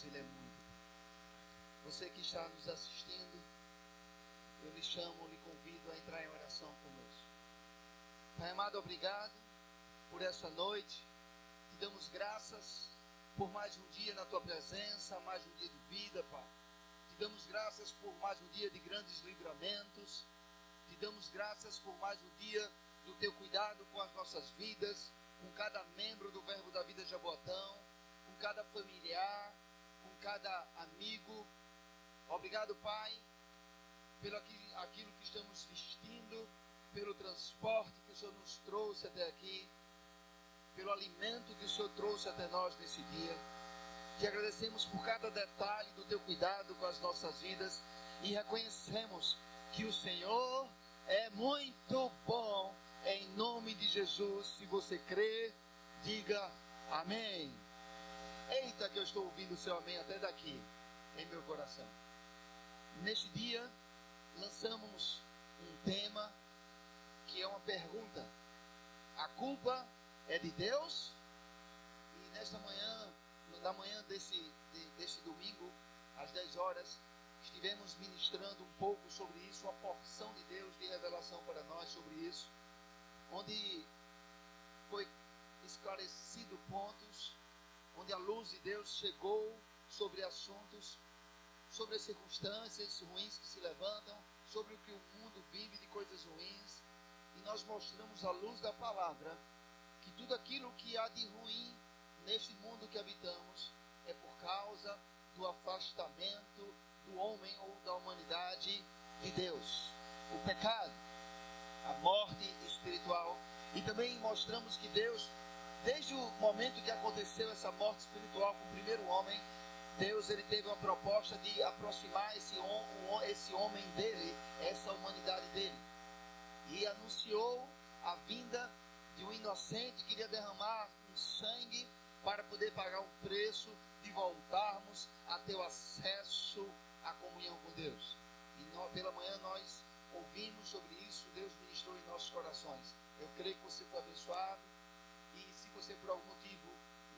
Deus, Ele é muito. Você que está nos assistindo, eu lhe chamo, lhe convido a entrar em oração conosco. Pai amado, obrigado por essa noite. Te damos graças por mais um dia na Tua presença, mais um dia de vida, Pai. Te damos graças por mais um dia de grandes livramentos. Te damos graças por mais um dia do Teu cuidado com as nossas vidas, com cada membro do Verbo da Vida Jaboatão, com cada familiar, com cada amigo. Obrigado, Pai, pelo aquilo que estamos vestindo, pelo transporte que o Senhor nos trouxe até aqui, pelo alimento que o Senhor trouxe até nós nesse dia. Te agradecemos por cada detalhe do Teu cuidado com as nossas vidas e reconhecemos que o Senhor é muito bom. Em nome de Jesus, se você crê, diga amém. Eita, que eu estou ouvindo o seu amém até daqui, em meu coração. Neste dia, lançamos um tema que é uma pergunta: a culpa é de Deus? E nesta manhã, na manhã desse domingo, às 10 horas, estivemos ministrando um pouco sobre isso, uma porção de Deus de revelação para nós sobre isso, onde foi esclarecido pontos, onde a luz de Deus chegou sobre assuntos, sobre as circunstâncias ruins que se levantam, sobre o que o mundo vive de coisas ruins, e nós mostramos à luz da palavra que tudo aquilo que há de ruim neste mundo que habitamos é por causa do afastamento do homem ou da humanidade de Deus. O pecado, a morte espiritual. E também mostramos que Deus, desde o momento que aconteceu essa morte espiritual com o primeiro homem, Deus ele teve uma proposta de aproximar esse homem dele, essa humanidade dele. E anunciou a vinda de um inocente que iria derramar um sangue para poder pagar um preço de voltarmos a ter o acesso à comunhão com Deus. E pela manhã nós ouvimos sobre isso, Deus ministrou em nossos corações. Eu creio que você foi abençoado, e se você por algum motivo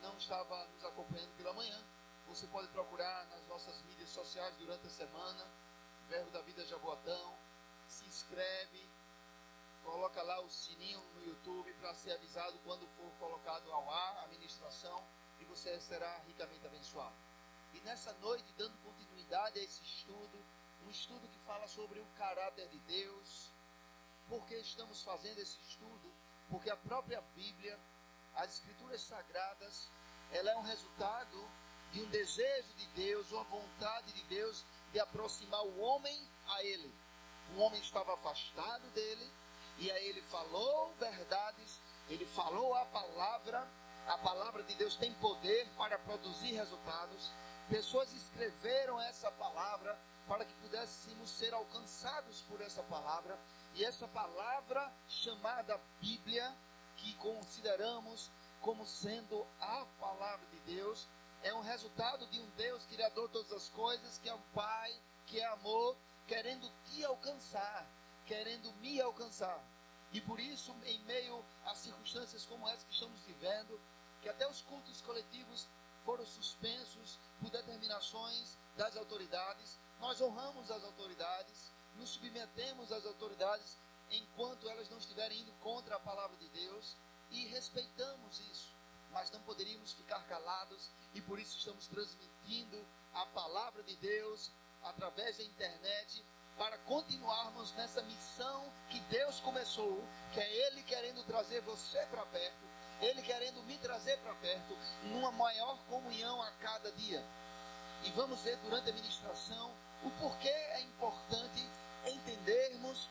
não estava nos acompanhando pela manhã, você pode procurar nas nossas mídias sociais durante a semana, Verbo da Vida Jaboatão, se inscreve, coloca lá o sininho no YouTube para ser avisado quando for colocado ao ar a ministração, e você será ricamente abençoado. E nessa noite, dando continuidade a esse estudo, um estudo que fala sobre o caráter de Deus. Por que estamos fazendo esse estudo? Porque a própria Bíblia, as Escrituras Sagradas, ela é um resultado de um desejo de Deus, uma vontade de Deus de aproximar o homem a Ele. O homem estava afastado dele, e aí Ele falou verdades, Ele falou a palavra de Deus tem poder para produzir resultados. Pessoas escreveram essa palavra para que pudéssemos ser alcançados por essa palavra. E essa palavra chamada Bíblia, que consideramos como sendo a palavra de Deus, é um resultado de um Deus criador de todas as coisas, que é um Pai, que é amor, querendo te alcançar, querendo me alcançar. E por isso, em meio a circunstâncias como essa que estamos vivendo, que até os cultos coletivos foram suspensos por determinações das autoridades, nós honramos as autoridades, nos submetemos às autoridades enquanto elas não estiverem indo contra a palavra de Deus, e respeitamos isso, mas não poderíamos ficar calados, e por isso estamos transmitindo a palavra de Deus através da internet, para continuarmos nessa missão que Deus começou, que é Ele querendo trazer você para perto, Ele querendo me trazer para perto, numa maior comunhão a cada dia. E vamos ver durante a ministração o porquê é importante entendermos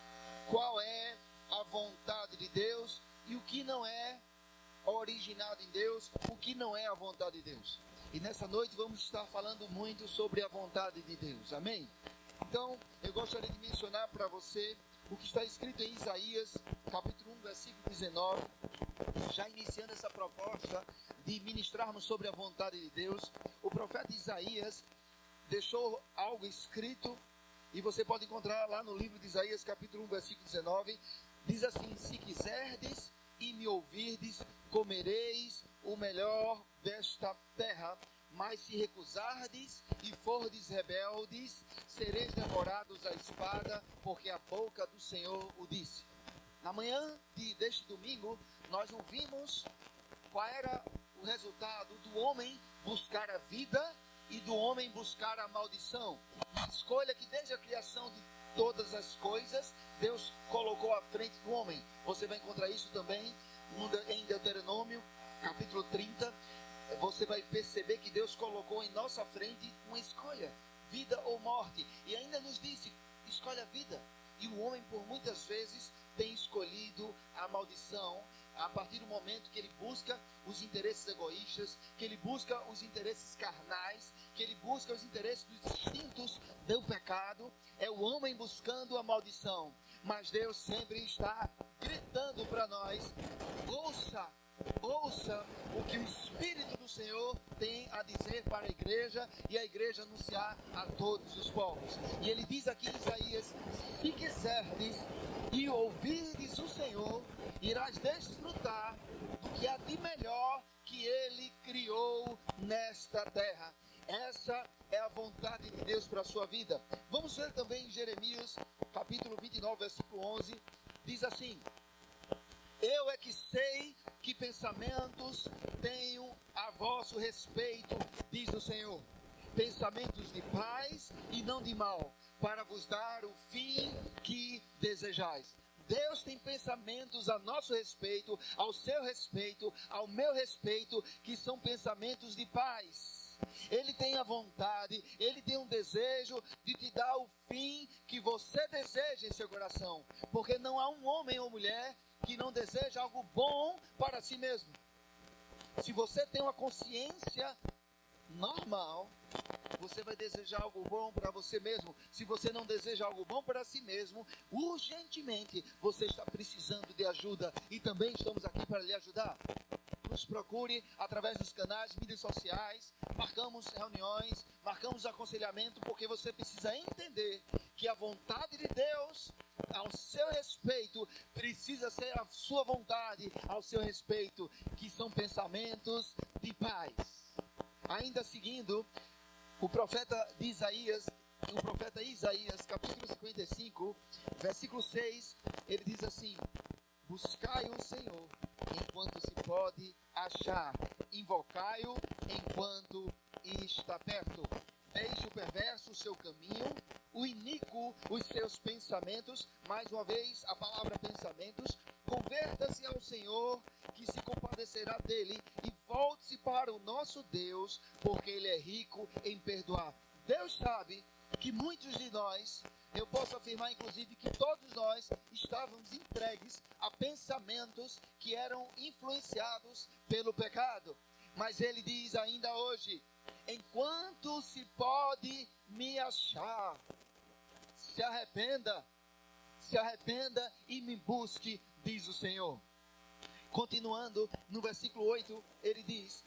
qual é a vontade de Deus e o que não é originado em Deus, o que não é a vontade de Deus. E nessa noite vamos estar falando muito sobre a vontade de Deus, amém? Então, eu gostaria de mencionar para você o que está escrito em Isaías, capítulo 1, versículo 19, já iniciando essa proposta de ministrarmos sobre a vontade de Deus. O profeta Isaías deixou algo escrito, e você pode encontrar lá no livro de Isaías, capítulo 1, versículo 19, diz assim: se quiserdes e me ouvirdes, comereis o melhor desta terra, Mas se recusardes e fordes rebeldes, sereis devorados à espada, porque a boca do Senhor o disse. Na manhã deste domingo, nós ouvimos qual era o resultado do homem buscar a vida e do homem buscar a maldição. A escolha que desde a criação de todas as coisas, Deus colocou à frente do homem. Você vai encontrar isso também em Deuteronômio, capítulo 30. Você vai perceber que Deus colocou em nossa frente uma escolha, vida ou morte. E ainda nos disse, escolhe a vida. E o homem, por muitas vezes, tem escolhido a maldição, a partir do momento que ele busca os interesses egoístas, que ele busca os interesses carnais, que ele busca os interesses dos instintos do pecado. É o homem buscando a maldição. Mas Deus sempre está gritando para nós, ouça o que o Espírito do Senhor tem a dizer para a igreja, e a igreja anunciar a todos os povos. E ele diz aqui em Isaías, se quiserdes e ouvirdes o Senhor, irás desfrutar do que há de melhor que ele criou nesta terra. Essa é a vontade de Deus para a sua vida. Vamos ver também em Jeremias, capítulo 29, versículo 11, diz assim: eu é que sei que pensamentos tenho a vosso respeito, diz o Senhor, pensamentos de paz e não de mal, para vos dar o fim que desejais. Deus tem pensamentos a nosso respeito, ao seu respeito, ao meu respeito, que são pensamentos de paz. Ele tem a vontade, ele tem um desejo de te dar o fim que você deseja em seu coração. Porque não há um homem ou mulher que não deseja algo bom para si mesmo. Se você tem uma consciência normal, você vai desejar algo bom para você mesmo. Se você não deseja algo bom para si mesmo, urgentemente você está precisando de ajuda. E também estamos aqui para lhe ajudar. Nos procure através dos canais, mídias sociais, marcamos reuniões, marcamos aconselhamento, porque você precisa entender que a vontade de Deus ao seu respeito precisa ser a sua vontade ao seu respeito, que são pensamentos de paz. Ainda seguindo, o profeta Isaías, capítulo 55, versículo 6, ele diz assim: buscai o Senhor enquanto se pode achar, invocai-o enquanto está perto. Deixe o perverso o seu caminho, o iníquo os seus pensamentos. Mais uma vez, a palavra pensamentos. Converta-se ao Senhor, que se compadecerá dele, e volte-se para o nosso Deus, porque ele é rico em perdoar. Deus sabe que muitos de nós, eu posso afirmar inclusive que todos nós estávamos entregues a pensamentos que eram influenciados pelo pecado. Mas ele diz ainda hoje: enquanto se pode me achar, se arrependa e me busque, diz o Senhor. Continuando no versículo 8, ele diz: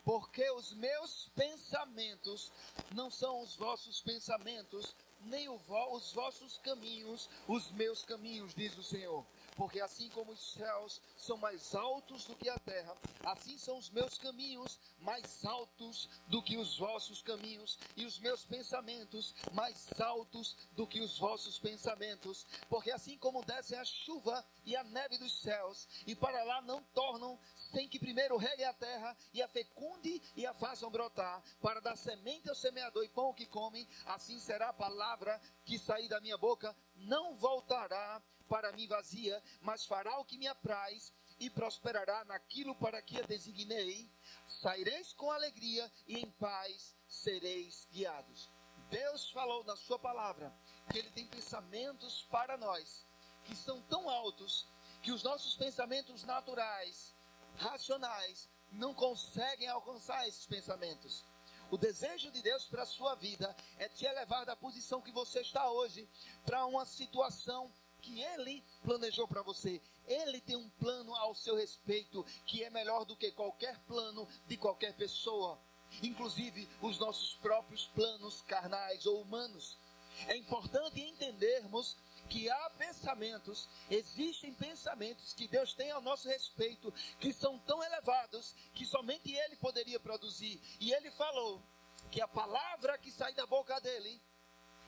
porque os meus pensamentos não são os vossos pensamentos, nem os vossos caminhos, os meus caminhos, diz o Senhor. Porque assim como os céus são mais altos do que a terra, assim são os meus caminhos mais altos do que os vossos caminhos, e os meus pensamentos mais altos do que os vossos pensamentos. Porque assim como descem a chuva e a neve dos céus, e para lá não tornam, sem que primeiro regue a terra, e a fecunde e a façam brotar, para dar semente ao semeador e pão ao que come, assim será a palavra que sair da minha boca, não voltará para mim vazia, mas fará o que me apraz, e prosperará naquilo para que a designei. Saireis com alegria, e em paz sereis guiados. Deus falou na sua palavra que ele tem pensamentos para nós que são tão altos que os nossos pensamentos naturais, racionais, não conseguem alcançar esses pensamentos. O desejo de Deus para a sua vida é te elevar da posição que você está hoje para uma situação que ele planejou para você. Ele tem um plano ao seu respeito que é melhor do que qualquer plano de qualquer pessoa, inclusive os nossos próprios planos carnais ou humanos. É importante entendermos que há pensamentos, existem pensamentos que Deus tem ao nosso respeito, que são tão elevados, que somente Ele poderia produzir. E Ele falou que a palavra que sai da boca dEle,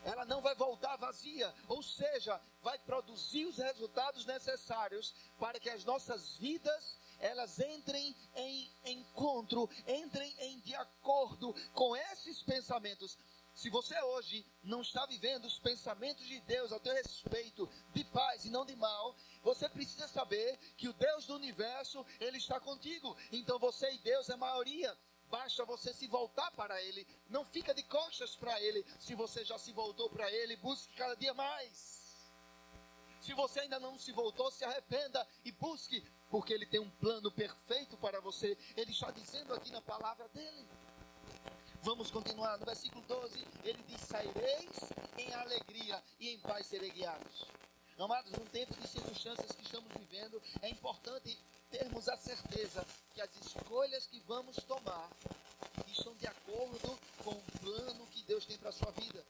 ela não vai voltar vazia, ou seja, vai produzir os resultados necessários para que as nossas vidas, elas entrem em encontro, entrem de acordo com esses pensamentos. Se você hoje não está vivendo os pensamentos de Deus ao teu respeito, de paz e não de mal, você precisa saber que o Deus do universo, Ele está contigo. Então você e Deus é maioria. Basta você se voltar para Ele. Não fica de costas para Ele. Se você já se voltou para Ele, busque cada dia mais. Se você ainda não se voltou, se arrependa e busque, porque Ele tem um plano perfeito para você. Ele está dizendo aqui na palavra dEle. Vamos continuar. No versículo 12, Ele diz: saireis em alegria e em paz serei guiados. Amados, num tempo de circunstâncias que estamos vivendo, é importante termos a certeza que as escolhas que vamos tomar estão de acordo com o plano que Deus tem para a sua vida.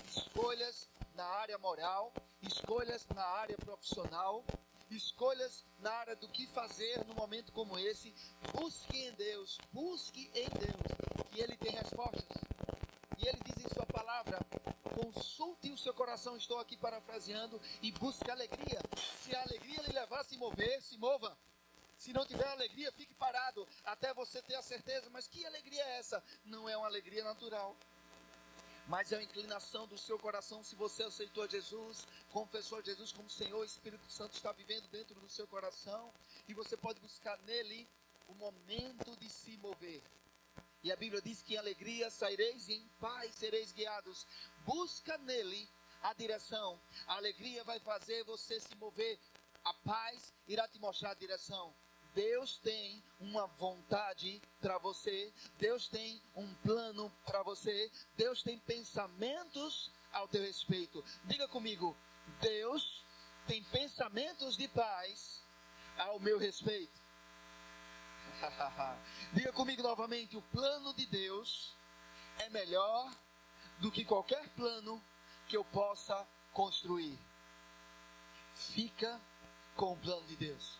Escolhas na área moral, escolhas na área profissional, escolhas na área do que fazer num momento como esse. Busque em Deus, que Ele tem respostas. E Ele diz em sua palavra: consulte o seu coração, estou aqui parafraseando, e busque alegria. Se a alegria lhe levar a se mover, se mova. Se não tiver alegria, fique parado, até você ter a certeza. Mas que alegria é essa? Não é uma alegria natural, mas é uma inclinação do seu coração. Se você aceitou a Jesus, confessou a Jesus como Senhor, o Espírito Santo está vivendo dentro do seu coração, e você pode buscar nele o momento de se mover. E a Bíblia diz que em alegria saireis e em paz sereis guiados. Busca nele a direção. A alegria vai fazer você se mover. A paz irá te mostrar a direção. Deus tem uma vontade para você. Deus tem um plano para você. Deus tem pensamentos ao teu respeito. Diga comigo: Deus tem pensamentos de paz ao meu respeito. Diga comigo novamente: o plano de Deus é melhor do que qualquer plano que eu possa construir. Fica com o plano de Deus.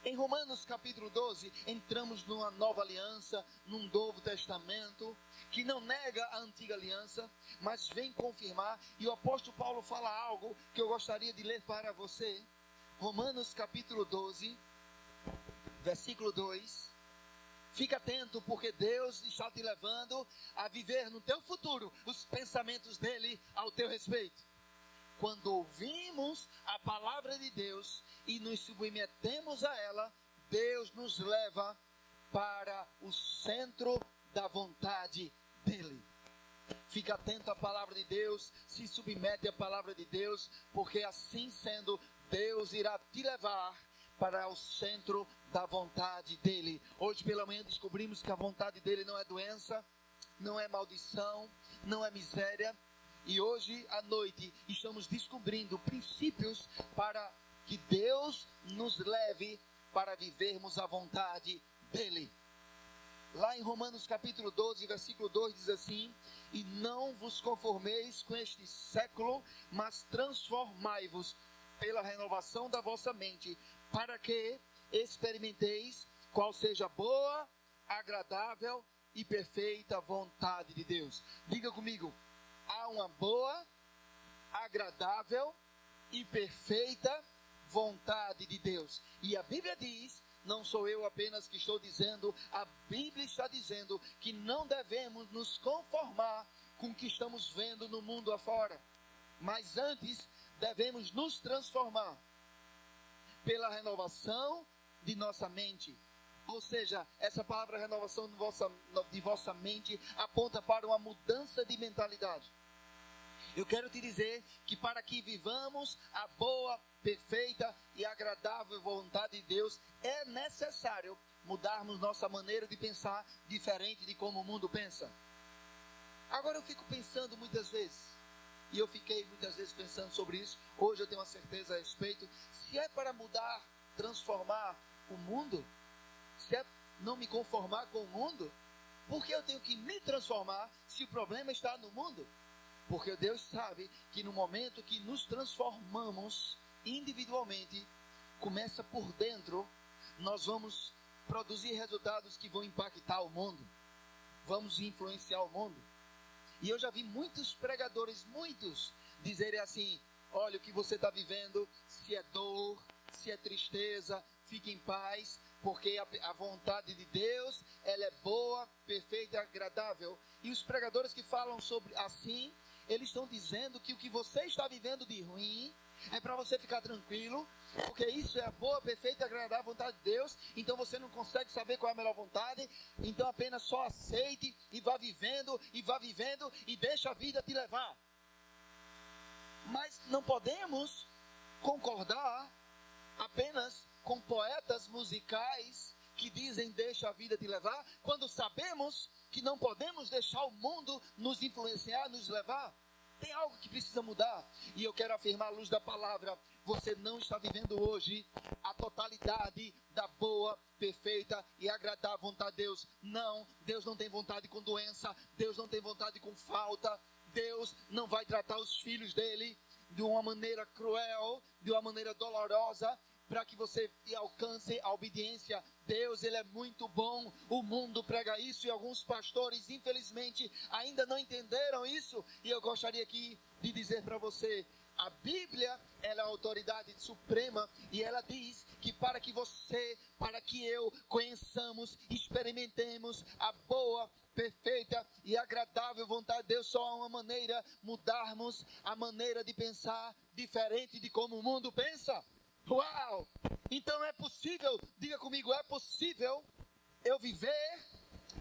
Em Romanos capítulo 12, entramos numa nova aliança, num novo testamento, que não nega a antiga aliança, mas vem confirmar. E o apóstolo Paulo fala algo que eu gostaria de ler para você. Romanos capítulo 12, versículo 2. Fica atento, porque Deus está te levando a viver no teu futuro os pensamentos dele ao teu respeito. Quando ouvimos a palavra de Deus e nos submetemos a ela, Deus nos leva para o centro da vontade dele. Fica atento à palavra de Deus, se submete à palavra de Deus, porque assim sendo, Deus irá te levar para o centro da vontade dele. Hoje pela manhã descobrimos que a vontade dele não é doença, não é maldição, não é miséria. E hoje à noite estamos descobrindo princípios para que Deus nos leve para vivermos a vontade dele. Lá em Romanos capítulo 12, versículo 2 diz assim: e não vos conformeis com este século, mas transformai-vos pela renovação da vossa mente, para que experimenteis qual seja a boa, agradável e perfeita vontade de Deus. Diga comigo: há uma boa, agradável e perfeita vontade de Deus. E a Bíblia diz, não sou eu apenas que estou dizendo, a Bíblia está dizendo que não devemos nos conformar com o que estamos vendo no mundo afora, mas antes devemos nos transformar pela renovação de nossa mente. Ou seja, essa palavra renovação de vossa mente aponta para uma mudança de mentalidade. Eu quero te dizer que para que vivamos a boa, perfeita e agradável vontade de Deus, é necessário mudarmos nossa maneira de pensar diferente de como o mundo pensa. Agora eu fico pensando muitas vezes, e eu fiquei muitas vezes pensando sobre isso, hoje eu tenho uma certeza a respeito, se é para mudar, transformar o mundo, se é não me conformar com o mundo, por que eu tenho que me transformar se o problema está no mundo? Porque Deus sabe que no momento que nos transformamos individualmente, começa por dentro, nós vamos produzir resultados que vão impactar o mundo. Vamos influenciar o mundo. E eu já vi muitos pregadores, dizerem assim: olha, o que você está vivendo, se é dor, se é tristeza, fique em paz, porque a vontade de Deus, ela é boa, perfeita e agradável. E os pregadores que falam sobre assim, eles estão dizendo que o que você está vivendo de ruim é para você ficar tranquilo, porque isso é a boa, perfeita e agradável vontade de Deus. Então você não consegue saber qual é a melhor vontade, então apenas só aceite e vá vivendo e deixa a vida te levar. Mas não podemos concordar apenas com poetas musicais que dizem deixa a vida te levar, quando sabemos que não podemos deixar o mundo nos influenciar, nos levar. Tem algo que precisa mudar. E eu quero afirmar à luz da palavra: você não está vivendo hoje a totalidade da boa, perfeita e agradável vontade de Deus. Não, Deus não tem vontade com doença, Deus não tem vontade com falta. Deus não vai tratar os filhos dele de uma maneira cruel, de uma maneira dolorosa, para que você alcance a obediência. Deus, ele é muito bom. O mundo prega isso e alguns pastores, infelizmente, ainda não entenderam isso. E eu gostaria aqui de dizer para você: a Bíblia, ela é a autoridade suprema, e ela diz que para que você, para que eu conheçamos, experimentemos a boa, perfeita e agradável vontade de Deus, só há uma maneira: mudarmos a maneira de pensar diferente de como o mundo pensa. Uau! Então é possível, diga comigo, é possível eu viver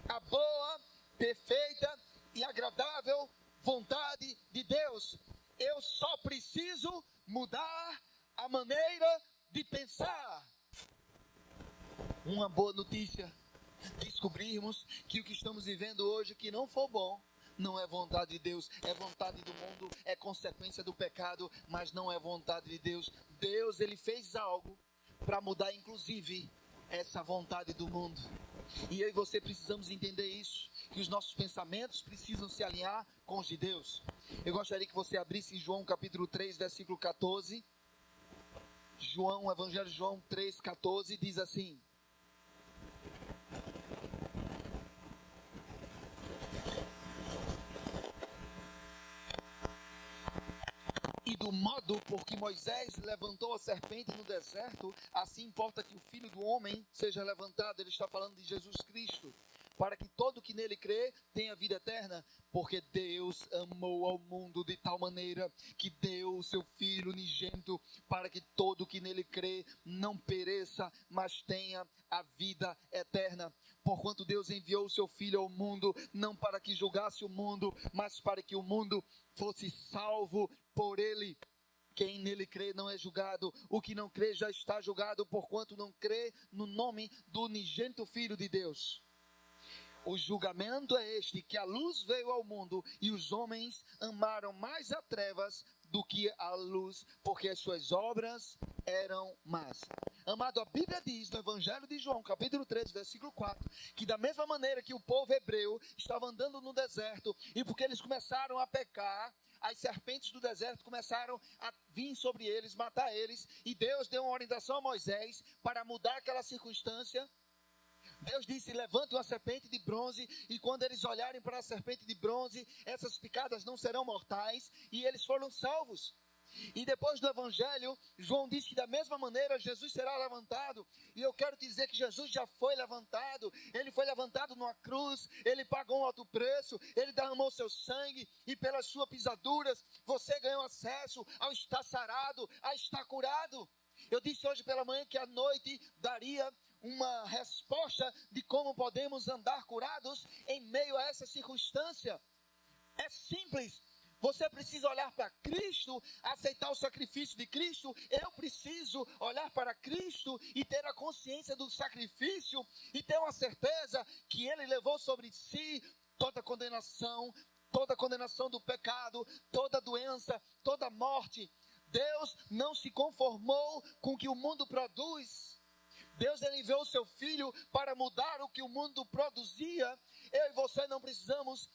a boa, perfeita e agradável vontade de Deus. Eu só preciso mudar a maneira de pensar. Uma boa notícia: descobrirmos que o que estamos vivendo hoje, que não for bom, não é vontade de Deus, é vontade do mundo, é consequência do pecado, mas não é vontade de Deus. Deus, ele fez algo para mudar, inclusive, essa vontade do mundo. E eu e você precisamos entender isso, que os nossos pensamentos precisam se alinhar com os de Deus. Eu gostaria que você abrisse em João capítulo 3, versículo 14. João, Evangelho de João 3, 14, diz assim: e do modo por que Moisés levantou a serpente no deserto, assim importa que o Filho do Homem seja levantado. Ele está falando de Jesus Cristo, para que todo que nele crê tenha vida eterna. Porque Deus amou ao mundo de tal maneira que deu o seu Filho unigênito, para que todo que nele crê não pereça, mas tenha a vida eterna. Porquanto Deus enviou o seu Filho ao mundo, não para que julgasse o mundo, mas para que o mundo fosse salvo por ele. Quem nele crê não é julgado, o que não crê já está julgado, porquanto não crê no nome do unigênito Filho de Deus. O julgamento é este, que a luz veio ao mundo, e os homens amaram mais as trevas do que a luz, porque as suas obras eram más. Amado, a Bíblia diz no Evangelho de João, capítulo 3, versículo 4, que da mesma maneira que o povo hebreu estava andando no deserto, e porque eles começaram a pecar, as serpentes do deserto começaram a vir sobre eles, matar eles, e Deus deu uma orientação a Moisés para mudar aquela circunstância. Deus disse: levante uma serpente de bronze, e quando eles olharem para a serpente de bronze, essas picadas não serão mortais, e eles foram salvos. E depois do Evangelho, João diz que da mesma maneira Jesus será levantado. E eu quero dizer que Jesus já foi levantado. Ele foi levantado numa cruz, ele pagou um alto preço, ele derramou seu sangue, e pelas suas pisaduras você ganhou acesso ao estar sarado, a estar curado. Eu disse hoje pela manhã que à noite daria uma resposta de como podemos andar curados em meio a essa circunstância. É simples. Você precisa olhar para Cristo, aceitar o sacrifício de Cristo. Eu preciso olhar para Cristo e ter a consciência do sacrifício e ter uma certeza que Ele levou sobre si toda a condenação do pecado, toda doença, toda morte. Deus não se conformou com o que o mundo produz. Deus, ele enviou o seu Filho para mudar o que o mundo produzia. Eu e você não precisamos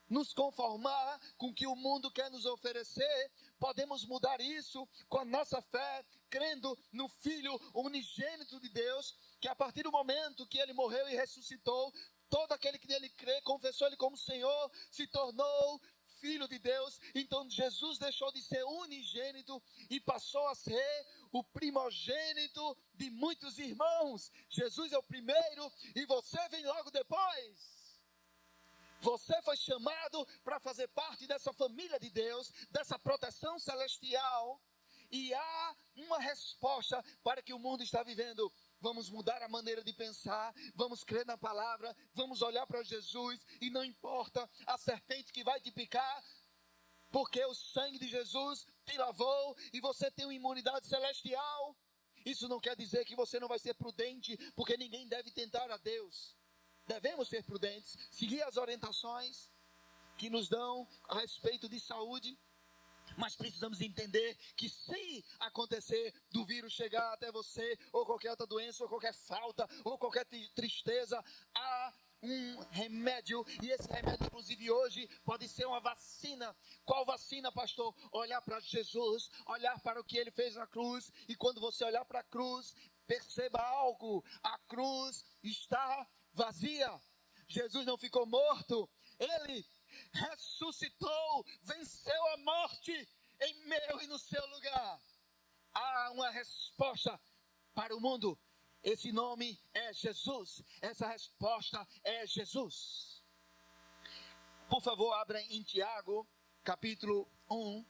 nos conformar com o que o mundo quer nos oferecer. Podemos mudar isso com a nossa fé, crendo no Filho unigênito de Deus, que a partir do momento que ele morreu e ressuscitou, todo aquele que nele crê, confessou ele como Senhor, se tornou Filho de Deus. Então Jesus deixou de ser unigênito e passou a ser o primogênito de muitos irmãos. Jesus é o primeiro e você vem logo depois. Você foi chamado para fazer parte dessa família de Deus, dessa proteção celestial. E há uma resposta para que o mundo está vivendo. Vamos mudar a maneira de pensar, vamos crer na palavra, vamos olhar para Jesus. E não importa a serpente que vai te picar, porque o sangue de Jesus te lavou e você tem uma imunidade celestial. Isso não quer dizer que você não vai ser prudente, porque ninguém deve tentar a Deus. Devemos ser prudentes, seguir as orientações que nos dão a respeito de saúde, mas precisamos entender que se acontecer do vírus chegar até você, ou qualquer outra doença, ou qualquer falta, ou qualquer tristeza, há um remédio, e esse remédio inclusive hoje pode ser uma vacina. Qual vacina, pastor? Olhar para Jesus, olhar para o que ele fez na cruz, e quando você olhar para a cruz, perceba algo: a cruz está vazia. Jesus não ficou morto, ele ressuscitou, venceu a morte em meu e no seu lugar. Há uma resposta para o mundo. Esse nome é Jesus. Essa resposta é Jesus. Por favor, abra em Tiago, capítulo 1,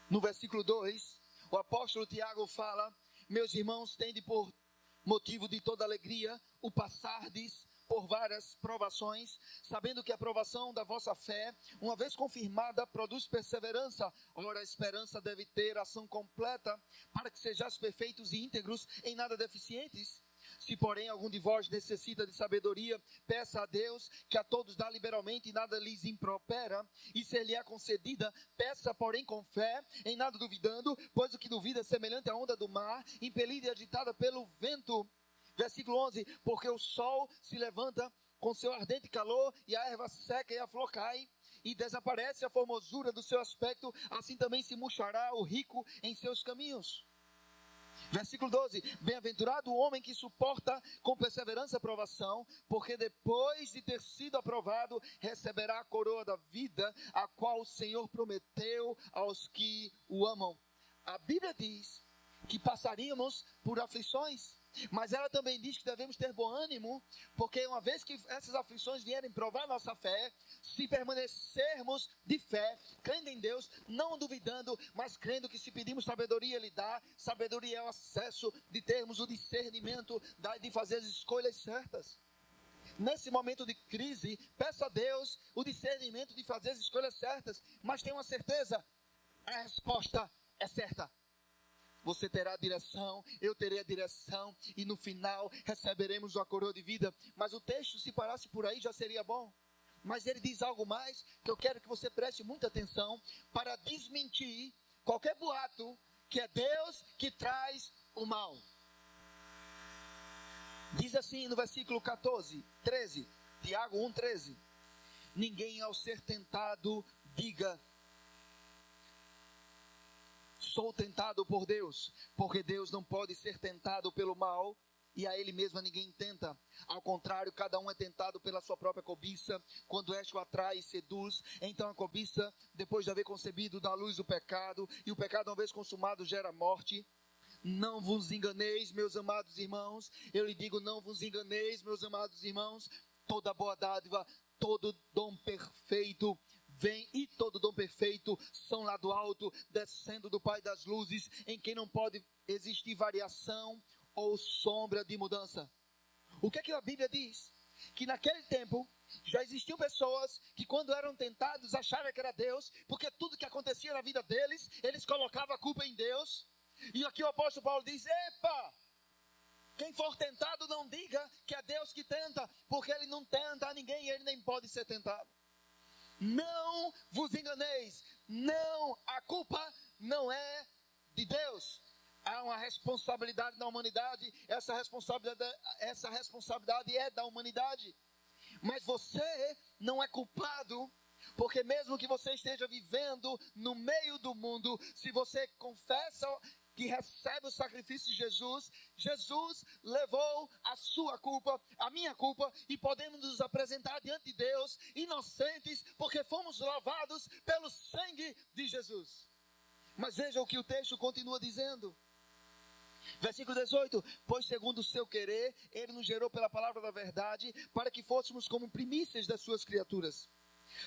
no versículo 2. O apóstolo Tiago fala: meus irmãos, tende por motivo de toda alegria o passardes por várias provações, sabendo que a provação da vossa fé, uma vez confirmada, produz perseverança. Ora, a esperança deve ter ação completa, para que sejais perfeitos e íntegros, em nada deficientes. Se, porém, algum de vós necessita de sabedoria, peça a Deus, que a todos dá liberalmente e nada lhes impropera, e se lhe é concedida, peça, porém, com fé, em nada duvidando, pois o que duvida é semelhante à onda do mar, impelida e agitada pelo vento. Versículo 11, porque o sol se levanta com seu ardente calor, e a erva seca e a flor cai, e desaparece a formosura do seu aspecto, assim também se murchará o rico em seus caminhos. Versículo 12, bem-aventurado o homem que suporta com perseverança a provação, porque depois de ter sido aprovado, receberá a coroa da vida, a qual o Senhor prometeu aos que o amam. A Bíblia diz que passaríamos por aflições, mas ela também diz que devemos ter bom ânimo, porque uma vez que essas aflições vierem provar nossa fé, se permanecermos de fé, crendo em Deus, não duvidando, mas crendo que se pedimos sabedoria, Ele dá. Sabedoria é o acesso de termos o discernimento, de fazer as escolhas certas. Nesse momento de crise, peça a Deus o discernimento de fazer as escolhas certas, mas tenha uma certeza: a resposta é certa. Você terá direção, eu terei a direção, e no final receberemos a coroa de vida. Mas o texto, se parasse por aí, já seria bom. Mas ele diz algo mais, que eu quero que você preste muita atenção, para desmentir qualquer boato que é Deus que traz o mal. Diz assim no versículo 13, Tiago 1,13. Ninguém ao ser tentado diga: sou tentado por Deus, porque Deus não pode ser tentado pelo mal, e a Ele mesmo ninguém tenta. Ao contrário, cada um é tentado pela sua própria cobiça. Quando esta o atrai e seduz, então a cobiça, depois de haver concebido, dá luz do pecado, e o pecado, uma vez consumado, gera morte. Não vos enganeis, meus amados irmãos. Eu lhe digo, não vos enganeis, meus amados irmãos. Toda boa dádiva, todo dom perfeito vem, e todo dom perfeito são lá do alto, descendo do Pai das luzes, em quem não pode existir variação ou sombra de mudança. O que é que a Bíblia diz? Que naquele tempo já existiam pessoas que, quando eram tentados, achavam que era Deus, porque tudo que acontecia na vida deles, eles colocavam a culpa em Deus. E aqui o apóstolo Paulo diz: epa, quem for tentado não diga que é Deus que tenta, porque Ele não tenta a ninguém e Ele nem pode ser tentado. Não vos enganeis, não, a culpa não é de Deus. Há uma responsabilidade na humanidade, essa responsabilidade é da humanidade. Mas você não é culpado Porque mesmo que você esteja vivendo no meio do mundo, se você confessa que recebe o sacrifício de Jesus, Jesus levou a sua culpa, a minha culpa, e podemos nos apresentar diante de Deus inocentes, porque fomos lavados pelo sangue de Jesus. Mas veja o que o texto continua dizendo. Versículo 18: pois segundo o seu querer, ele nos gerou pela palavra da verdade, para que fôssemos como primícias das suas criaturas.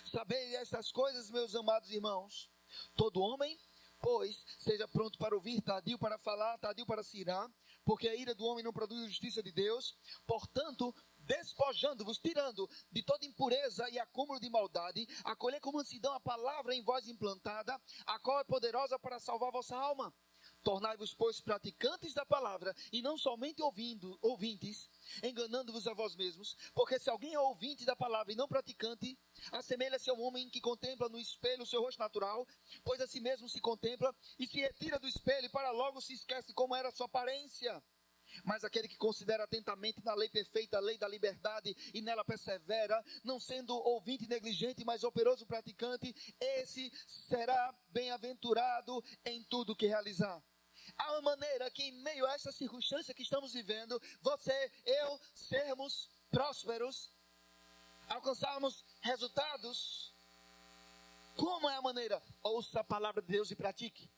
Sabei estas coisas, meus amados irmãos, todo homem, pois, seja pronto para ouvir, tardio para falar, tardio para se irar, porque a ira do homem não produz a justiça de Deus. Portanto, despojando-vos, tirando de toda impureza e acúmulo de maldade, acolhei com mansidão a palavra em vós implantada, a qual é poderosa para salvar vossa alma. Tornai-vos, pois, praticantes da palavra, e não somente ouvintes, enganando-vos a vós mesmos. Porque se alguém é ouvinte da palavra e não praticante, assemelha-se a um homem que contempla no espelho o seu rosto natural, pois a si mesmo se contempla, e se retira do espelho, e para logo se esquece como era a sua aparência. Mas aquele que considera atentamente na lei perfeita, a lei da liberdade, e nela persevera, não sendo ouvinte negligente, mas operoso praticante, esse será bem-aventurado em tudo que realizar. Há uma maneira que, em meio a essa circunstância que estamos vivendo, você, eu, sermos prósperos, alcançarmos resultados. Como é a maneira? Ouça a palavra de Deus e pratique.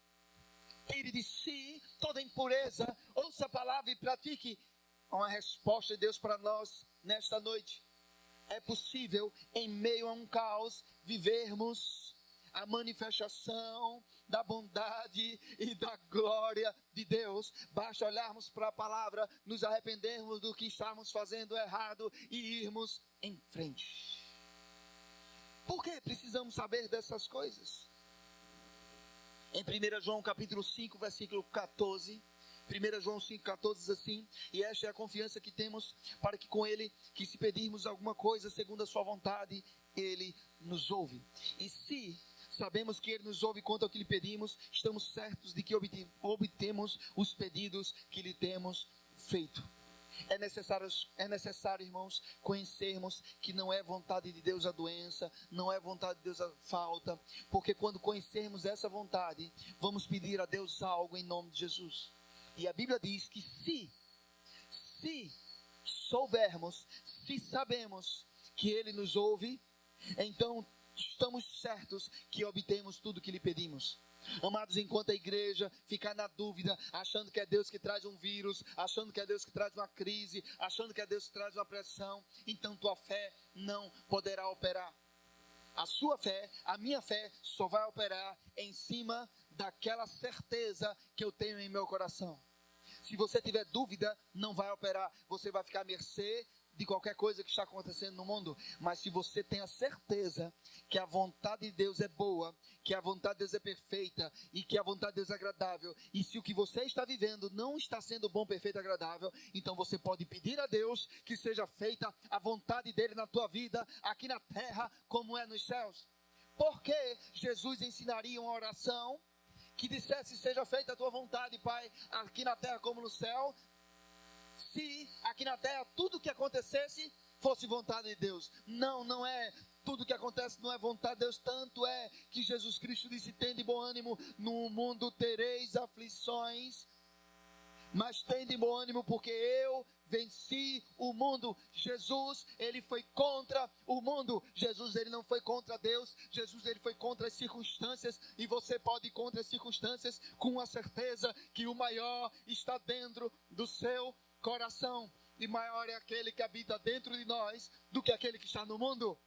Tire de si toda impureza, ouça a palavra e pratique. Uma resposta de Deus para nós nesta noite. É possível, em meio a um caos, vivermos a manifestação da bondade e da glória de Deus. Basta olharmos para a palavra, nos arrependermos do que estamos fazendo errado e irmos em frente. Por que precisamos saber dessas coisas? Em 1 João capítulo 5, versículo 14, 1 João 5, 14 diz assim: e esta é a confiança que temos para que com Ele, que se pedirmos alguma coisa segundo a sua vontade, Ele nos ouve. E se sabemos que Ele nos ouve quanto ao que lhe pedimos, estamos certos de que obtemos os pedidos que lhe temos feito. É necessário, irmãos, conhecermos que não é vontade de Deus a doença, não é vontade de Deus a falta, porque quando conhecermos essa vontade, vamos pedir a Deus algo em nome de Jesus. E a Bíblia diz que se soubermos, se sabemos que Ele nos ouve, então estamos certos que obtemos tudo que lhe pedimos. Amados, enquanto a igreja ficar na dúvida, achando que é Deus que traz um vírus, achando que é Deus que traz uma crise, achando que é Deus que traz uma pressão, então tua fé não poderá operar. A sua fé, a minha fé, só vai operar em cima daquela certeza que eu tenho em meu coração. Se você tiver dúvida, não vai operar, você vai ficar à mercê de qualquer coisa que está acontecendo no mundo. Mas se você tem a certeza que a vontade de Deus é boa, que a vontade de Deus é perfeita e que a vontade de Deus é agradável, e se o que você está vivendo não está sendo bom, perfeito e agradável, então você pode pedir a Deus que seja feita a vontade dele na tua vida, aqui na terra como é nos céus. Porque Jesus ensinaria uma oração que dissesse: seja feita a tua vontade, Pai, aqui na terra como no céu, se aqui na terra tudo que acontecesse fosse vontade de Deus. Não é. Tudo que acontece não é vontade de Deus. Tanto é que Jesus Cristo disse: tende bom ânimo, no mundo tereis aflições, mas tende bom ânimo, porque eu venci o mundo. Jesus, ele foi contra o mundo. Jesus, ele não foi contra Deus. Jesus, ele foi contra as circunstâncias. E você pode ir contra as circunstâncias com a certeza que o maior está dentro do seu coração. E maior é aquele que habita dentro de nós do que aquele que está no mundo.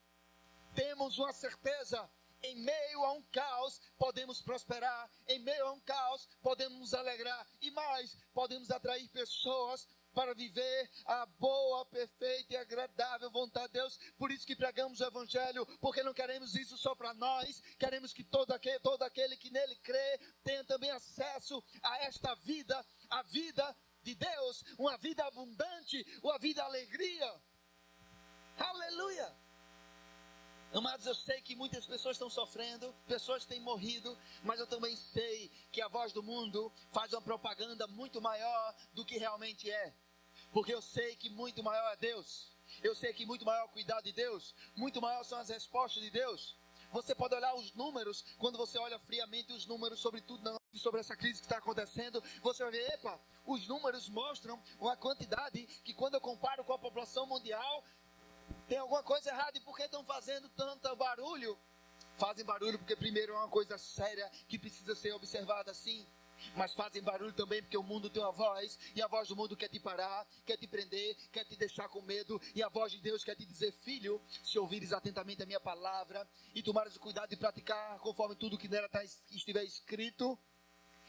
Temos uma certeza: em meio a um caos podemos prosperar, em meio a um caos podemos nos alegrar, e mais, podemos atrair pessoas para viver a boa, perfeita e agradável vontade de Deus. Por isso que pregamos o Evangelho, porque não queremos isso só para nós, queremos que todo aquele que nele crê tenha também acesso a esta vida, a vida de Deus, uma vida abundante, uma vida alegria. Aleluia! Amados, eu sei que muitas pessoas estão sofrendo, pessoas têm morrido, mas eu também sei que a voz do mundo faz uma propaganda muito maior do que realmente é. Porque eu sei que muito maior é Deus. Eu sei que muito maior é o cuidado de Deus, muito maior são as respostas de Deus. Você pode olhar os números, quando você olha friamente os números sobre tudo, sobre essa crise que está acontecendo, você vai ver, epa, os números mostram uma quantidade que quando eu comparo com a população mundial, tem alguma coisa errada. E por que estão fazendo tanto barulho? Fazem barulho porque primeiro é uma coisa séria que precisa ser observada assim. Mas fazem barulho também porque o mundo tem uma voz, e a voz do mundo quer te parar, quer te prender, quer te deixar com medo, e a voz de Deus quer te dizer: filho, se ouvires atentamente a minha palavra e tomares o cuidado de praticar conforme tudo que nela estiver escrito,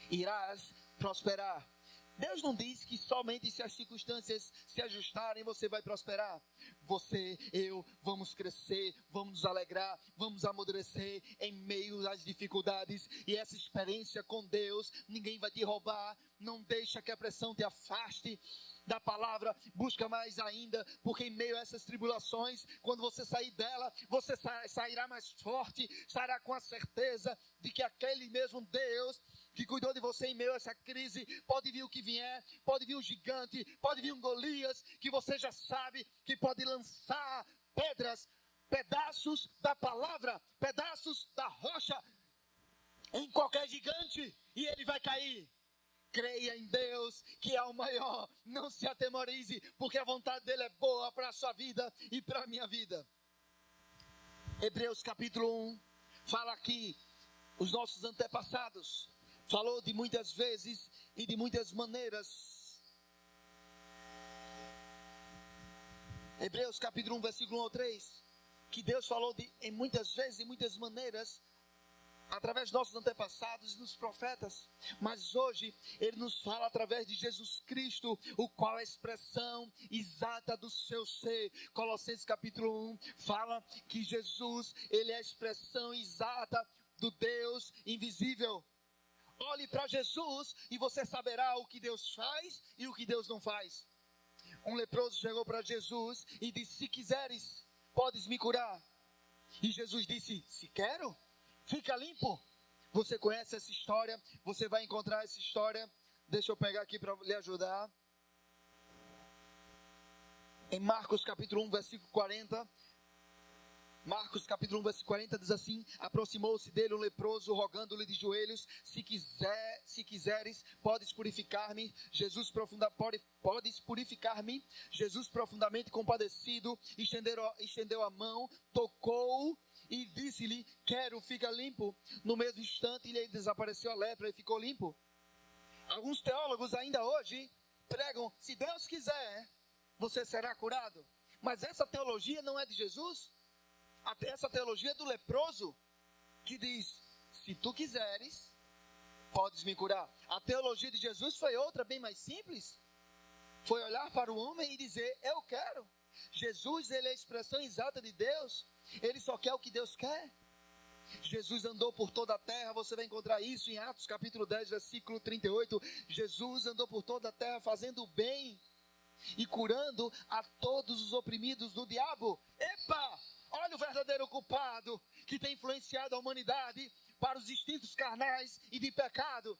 irás prosperar. Deus não diz que somente se as circunstâncias se ajustarem você vai prosperar. Você, eu, vamos crescer, vamos nos alegrar, vamos amadurecer em meio às dificuldades. E essa experiência com Deus, ninguém vai te roubar. Não deixa que a pressão te afaste da palavra, busca mais ainda, porque em meio a essas tribulações, quando você sair dela, você sairá mais forte, sairá com a certeza de que aquele mesmo Deus que cuidou de você em meio a essa crise, pode vir o que vier, pode vir um gigante, pode vir um Golias, que você já sabe que pode lançar pedras, pedaços da palavra, pedaços da rocha, em qualquer gigante, e ele vai cair. Creia em Deus, que é o maior, não se atemorize, porque a vontade dele é boa para a sua vida e para a minha vida. Hebreus capítulo 1, fala aqui, os nossos antepassados, falou de muitas vezes e de muitas maneiras. Hebreus capítulo 1, versículo 1 ao 3, que Deus falou em muitas vezes e muitas maneiras, através dos nossos antepassados e dos profetas, mas hoje Ele nos fala através de Jesus Cristo, o qual é a expressão exata do seu ser. Colossenses capítulo 1 fala que Jesus, Ele é a expressão exata do Deus invisível. Olhe para Jesus e você saberá o que Deus faz e o que Deus não faz. Um leproso chegou para Jesus e disse: se quiseres, podes me curar. E Jesus disse: se quero, fica limpo. Você conhece essa história, você vai encontrar essa história. Deixa eu pegar aqui para lhe ajudar. Em Marcos capítulo 1, versículo 40. Marcos capítulo 1, versículo 40 diz assim: aproximou-se dele um leproso, rogando-lhe de joelhos: se quiseres, podes purificar-me. Podes purificar-me. Jesus, profundamente compadecido, estendeu a mão, tocou e disse-lhe: quero, fica limpo. No mesmo instante lhe desapareceu a lepra e ficou limpo. Alguns teólogos ainda hoje pregam: se Deus quiser, você será curado. Mas essa teologia não é de Jesus. Essa teologia é do leproso, que diz: se tu quiseres, podes me curar. A teologia de Jesus foi outra, bem mais simples. Foi olhar para o homem e dizer: eu quero. Jesus, ele é a expressão exata de Deus. Ele só quer o que Deus quer. Jesus andou por toda a terra. Você vai encontrar isso em Atos capítulo 10, versículo 38. Jesus andou por toda a terra fazendo o bem e curando a todos os oprimidos do diabo. Epa! Olha o verdadeiro culpado que tem influenciado a humanidade para os instintos carnais e de pecado.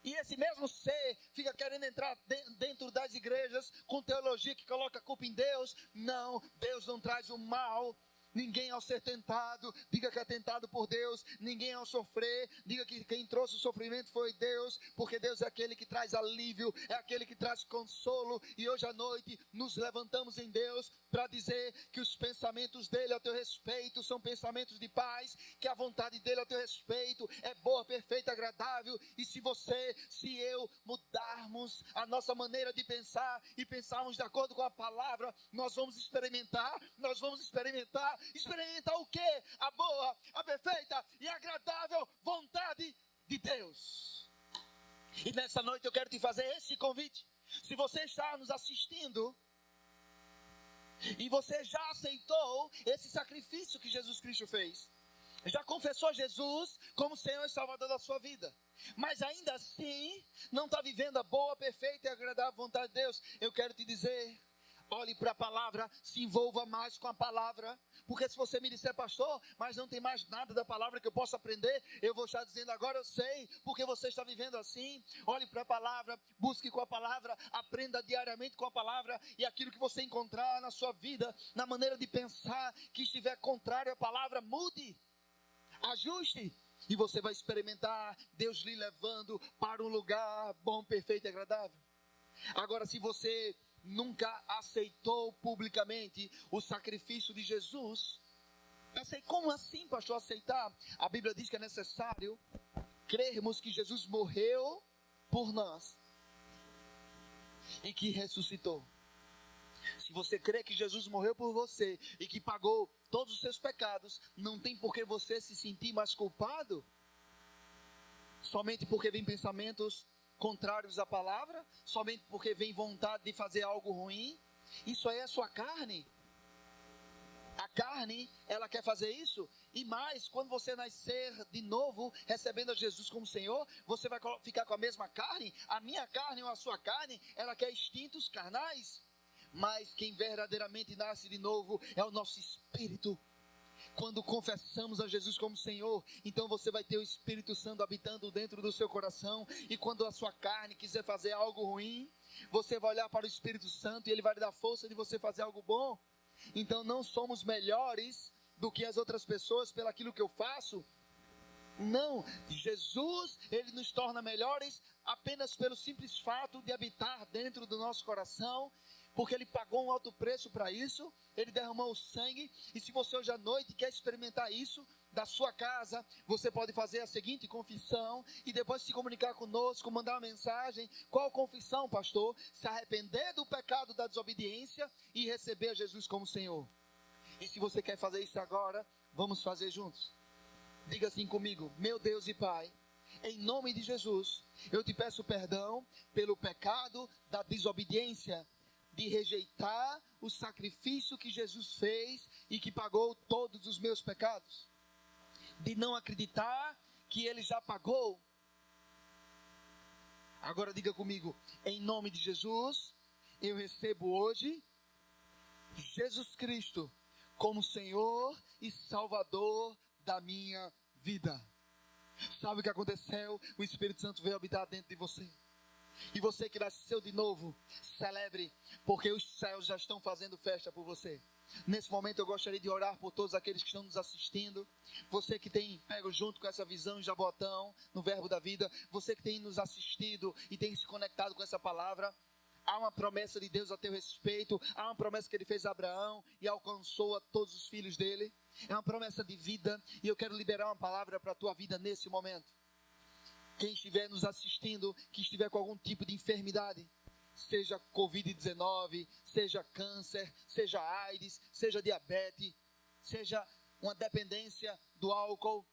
E esse mesmo ser fica querendo entrar dentro das igrejas com teologia que coloca a culpa em Deus. Não, Deus não traz o mal. Ninguém ao ser tentado, diga que é tentado por Deus. Ninguém ao sofrer, diga que quem trouxe o sofrimento foi Deus. Porque Deus é aquele que traz alívio, é aquele que traz consolo. E hoje à noite nos levantamos em Deus para dizer que os pensamentos dele a teu respeito são pensamentos de paz. Que a vontade dele a teu respeito é boa, perfeita, agradável. E se você, se eu mudarmos a nossa maneira de pensar e pensarmos de acordo com a palavra, nós vamos experimentar o quê? A boa, a perfeita e agradável vontade de Deus. E nessa noite eu quero te fazer esse convite. Se você está nos assistindo e você já aceitou esse sacrifício que Jesus Cristo fez, já confessou Jesus como Senhor e Salvador da sua vida, mas ainda assim não está vivendo a boa, perfeita e agradável vontade de Deus, eu quero te dizer: olhe para a palavra, se envolva mais com a palavra. Porque se você me disser: pastor, mas não tem mais nada da palavra que eu possa aprender, eu vou estar dizendo: agora eu sei, porque você está vivendo assim. Olhe para a palavra, busque com a palavra, aprenda diariamente com a palavra. E aquilo que você encontrar na sua vida, na maneira de pensar, que estiver contrário à palavra, mude. Ajuste. E você vai experimentar Deus lhe levando para um lugar bom, perfeito e agradável. Agora, se você nunca aceitou publicamente o sacrifício de Jesus, como assim, pastor, aceitar? A Bíblia diz que é necessário crermos que Jesus morreu por nós e que ressuscitou. Se você crê que Jesus morreu por você e que pagou todos os seus pecados, não tem por que você se sentir mais culpado, somente porque vem pensamentos contrários à palavra, somente porque vem vontade de fazer algo ruim. Isso aí é a sua carne. A carne, ela quer fazer isso. E mais, quando você nascer de novo, recebendo a Jesus como Senhor, você vai ficar com a mesma carne. A minha carne ou a sua carne, ela quer instintos carnais. Mas quem verdadeiramente nasce de novo é o nosso espírito. Quando confessamos a Jesus como Senhor, então você vai ter o Espírito Santo habitando dentro do seu coração. E quando a sua carne quiser fazer algo ruim, você vai olhar para o Espírito Santo e ele vai lhe dar força de você fazer algo bom. Então não somos melhores do que as outras pessoas pelo aquilo que eu faço. Não, Jesus, ele nos torna melhores apenas pelo simples fato de habitar dentro do nosso coração, porque ele pagou um alto preço para isso, ele derramou o sangue. E se você hoje à noite quer experimentar isso da sua casa, você pode fazer a seguinte confissão e depois se comunicar conosco, mandar uma mensagem. Qual confissão, pastor? Se arrepender do pecado da desobediência e receber Jesus como Senhor. E se você quer fazer isso agora, vamos fazer juntos. Diga assim comigo: meu Deus e Pai, em nome de Jesus, eu te peço perdão pelo pecado da desobediência, de rejeitar o sacrifício que Jesus fez e que pagou todos os meus pecados, de não acreditar que ele já pagou. Agora diga comigo: em nome de Jesus, eu recebo hoje Jesus Cristo como Senhor e Salvador da minha vida. Sabe o que aconteceu? O Espírito Santo veio habitar dentro de você. E você que nasceu de novo, celebre, porque os céus já estão fazendo festa por você. Nesse momento eu gostaria de orar por todos aqueles que estão nos assistindo. Você que tem pego junto com essa visão em Jabotão, no Verbo da Vida. Você que tem nos assistido e tem se conectado com essa palavra. Há uma promessa de Deus a teu respeito. Há uma promessa que ele fez a Abraão e alcançou a todos os filhos dele. É uma promessa de vida. E eu quero liberar uma palavra para a tua vida nesse momento. Quem estiver nos assistindo, que estiver com algum tipo de enfermidade, seja Covid-19, seja câncer, seja AIDS, seja diabetes, seja uma dependência do álcool,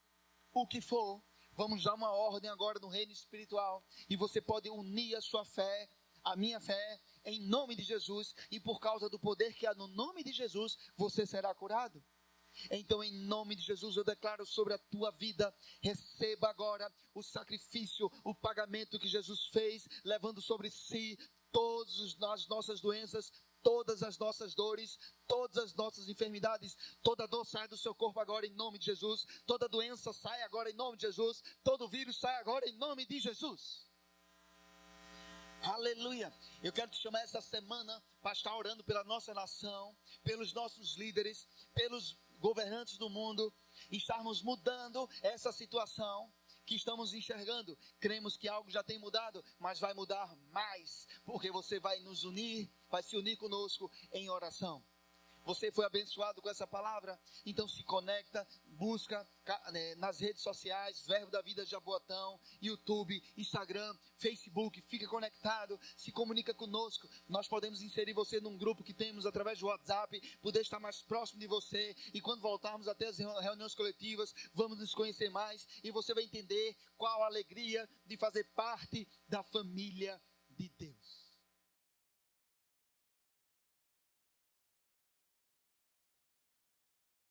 o que for, vamos dar uma ordem agora no reino espiritual. E você pode unir a sua fé, a minha fé, em nome de Jesus. E por causa do poder que há no nome de Jesus, você será curado. Então, em nome de Jesus, eu declaro sobre a tua vida: receba agora o sacrifício, o pagamento que Jesus fez, levando sobre si todas as nossas doenças, todas as nossas dores, todas as nossas enfermidades. Toda dor sai do seu corpo agora em nome de Jesus. Toda doença sai agora em nome de Jesus. Todo vírus sai agora em nome de Jesus. Aleluia. Eu quero te chamar essa semana para estar orando pela nossa nação, pelos nossos líderes, pelos governantes do mundo, e estarmos mudando essa situação que estamos enxergando. Cremos que algo já tem mudado, mas vai mudar mais, porque você vai nos unir, vai se unir conosco em oração. Você foi abençoado com essa palavra? Então se conecta, busca nas redes sociais, Verbo da Vida Jaboatão, YouTube, Instagram, Facebook, fica conectado, se comunica conosco. Nós podemos inserir você num grupo que temos através do WhatsApp, poder estar mais próximo de você. E quando voltarmos até as reuniões coletivas, vamos nos conhecer mais e você vai entender qual a alegria de fazer parte da família de Deus.